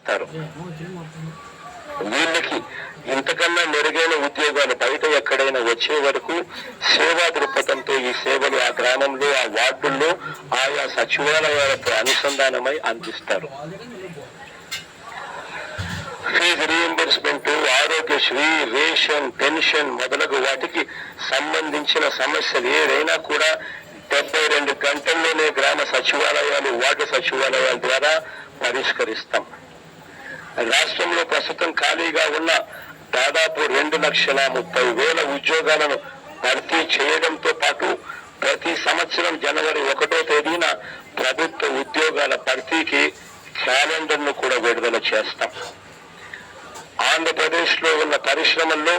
చేస్తారు. వీళ్ళకి ఇంతకన్నా మెరుగైన ఉద్యోగాలు బయట ఎక్కడైనా వచ్చే వరకు సేవా దృక్పథంతో ఈ సేవలు ఆ గ్రామంలో, ఆ వార్డుల్లో, ఆయా సచివాలయాలతో అనుసంధానమై అందిస్తారు. Fees reimbursement, Aarogyasri, ration, pension మొదలగు వాటికి సంబంధించిన సమస్యలు ఏదైనా కూడా 72 గంటల్లోనే గ్రామ సచివాలయాలు, వార్డు సచివాలయాల ద్వారా పరిష్కరిస్తాం. రాష్ట్రంలో ప్రస్తుతం ఖాళీగా ఉన్న దాదాపు 2,30,000 ఉద్యోగాలను భర్తీ చేయడంతో పాటు ప్రతి సంవత్సరం జనవరి 1వ తేదీన ప్రభుత్వ ఉద్యోగాల భర్తీకి క్యాలెండర్ను కూడా విడుదల చేస్తాం. ఆంధ్రప్రదేశ్ లో ఉన్న పరిశ్రమల్లో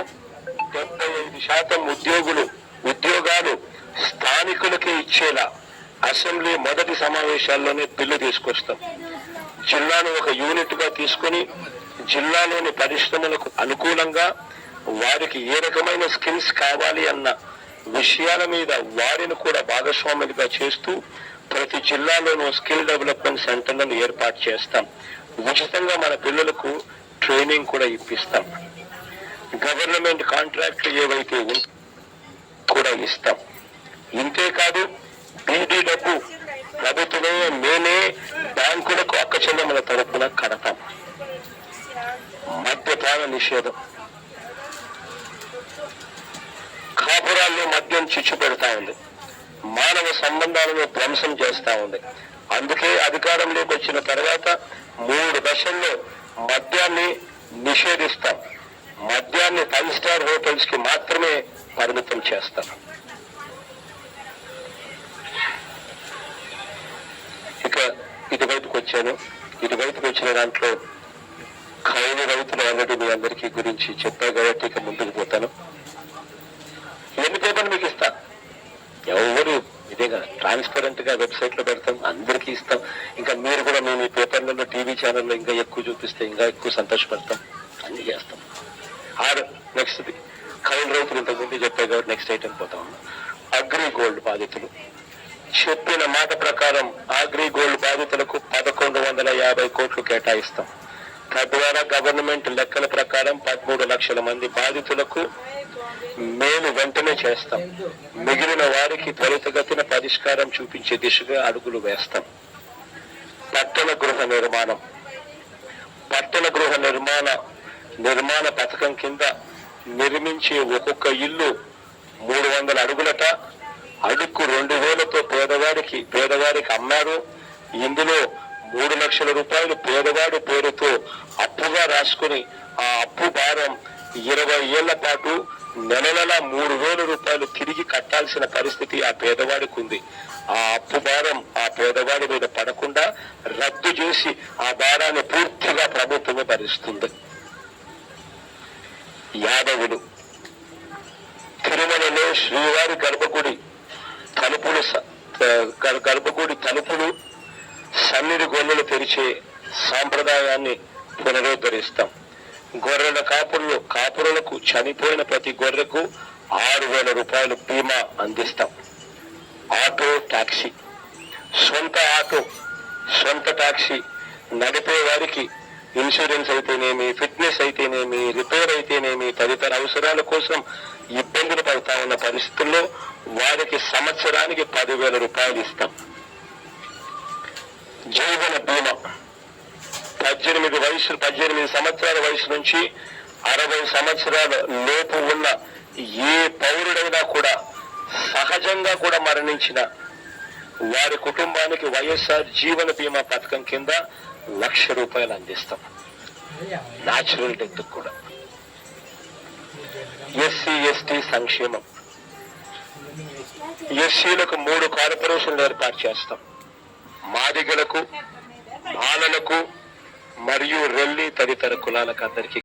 75% ఉద్యోగాలు స్థానికులకే ఇచ్చేలా అసెంబ్లీ మొదటి సమావేశాల్లోనే బిల్లు తీసుకొస్తాం. జిల్లాను ఒక యూనిట్ గా తీసుకుని జిల్లాలోని పరిశ్రమలకు అనుకూలంగా వారికి ఏ రకమైన స్కిల్స్ కావాలి అన్న విషయాల మీద వారిని కూడా భాగస్వాములుగా చేస్తూ ప్రతి జిల్లాలోనూ స్కిల్ డెవలప్మెంట్ సెంటర్లను ఏర్పాటు చేస్తాం. ఉచితంగా మన పిల్లలకు ట్రైనింగ్ కూడా ఇప్పిస్తాం. గవర్నమెంట్ కాంట్రాక్ట్లు ఏవైతే కూడా ఇస్తాం. ఇంతేకాదు బీడీ డబ్బు ప్రభుత్వమే మేమే బ్యాంకులకు అక్కచెల్లెమ్మల తరపున కడతాం. మద్యపాన నిషేధం, కాపురాల్లో మద్యం చిచ్చు పెడతా ఉంది, మానవ సంబంధాలను ధ్వంసం చేస్తా ఉంది. అందుకే అధికారంలోకి వచ్చిన తర్వాత 3 దశల్లో మద్యాన్ని నిషేధిస్తాం. మద్యాన్ని 5 స్టార్ హోటల్స్ కి మాత్రమే పరిమితం చేస్తాం. ఇక ఇటువైపుకి వచ్చాను. ఇటువైపుకి వచ్చిన దాంట్లో కౌలు రైతులు ఆల్రెడీ మీ అందరికీ గురించి చెప్పా కాబట్టి ఇక ముందుకు పోతాను. ఎన్ని పేపర్లు మీకు ఇస్తా, ఎవరు ఇదేగా ట్రాన్స్పరెంట్ గా వెబ్సైట్ లో పెడతాం, అందరికీ ఇస్తాం. ఇంకా మీరు కూడా మేము ఈ పేపర్లలో, టీవీ ఛానల్లో ఇంకా ఎక్కువ చూపిస్తే ఇంకా ఎక్కువ సంతోషపడతాం, అన్ని చేస్తాం. నెక్స్ట్ కౌలు రైతులు ఇంతకుముందు చెప్పే కాబట్టి నెక్స్ట్ ఐటమ్ పోతా ఉన్నాం. అగ్రి గోల్డ్ బాధితులు చెప్పిన మాట ప్రకారం అగ్రి గోల్డ్ బాధితులకు 1,150 కోట్లు కేటాయిస్తాం. తద్వారా గవర్నమెంట్ లెక్కల ప్రకారం 13 లక్షల మంది బాధితులకు మేలు వెంటనే చేస్తాం. మిగిలిన వారికి త్వరితగతిన పరిష్కారం చూపించే దిశగా అడుగులు వేస్తాం. పట్టణ గృహ నిర్మాణ పథకం కింద నిర్మించే ఒక్కొక్క ఇల్లు 300 అడుగులట. అడుక్కు 2,000తో పేదవారికి అమ్మారు. ఇందులో 3 లక్షల రూపాయలు పేదవాడి పేరుతో అప్పుగా రాసుకుని ఆ అప్పు భారం 20 ఏళ్ల పాటు నెలల 3,000 రూపాయలు తిరిగి కట్టాల్సిన పరిస్థితి ఆ పేదవాడికి ఉంది. ఆ అప్పు భారం ఆ పేదవాడి మీద పడకుండా రద్దు చేసి ఆ భారాన్ని పూర్తిగా ప్రభుత్వమే భరిస్తుంది. యాదవులు తిరుమలలో శ్రీవారి గర్భగుడి తలుపులు సన్నిధి గొల్లలు తెరిచే సాంప్రదాయాన్ని పునరుద్ధరిస్తాం. గొర్రెల కాపురులకు చనిపోయిన ప్రతి గొర్రెకు 6,000 రూపాయలు బీమా అందిస్తాం. ఆటో టాక్సీ, సొంత టాక్సీ నడిపే వారికి ఇన్సూరెన్స్ అయితేనేమి, ఫిట్నెస్ అయితేనేమి, రిపేర్ అయితేనేమి తదితర అవసరాల కోసం ఇబ్బందులు పడతా ఉన్న పరిస్థితుల్లో వారికి సంవత్సరానికి 10,000 రూపాయలు ఇస్తాం. జీవన బీమా 18 సంవత్సరాల వయసు నుంచి 60 సంవత్సరాల లోపు ఉన్న ఏ పౌరుడైనా కూడా సహజంగా కూడా మరణించిన వారి కుటుంబానికి వైఎస్ఆర్ జీవన బీమా పథకం కింద 1,00,000 రూపాయలు అందిస్తాం. న్యాచురల్ డెత్ కూడా. ఎస్సీ ఎస్టీ సంక్షేమం, ఎస్సీలకు 3 కార్పొరేషన్లు ఏర్పాటు చేస్తాం. మాదిగలకు, మాలలకు మరియు రెల్లి తదితర కులాలకు అందరికీ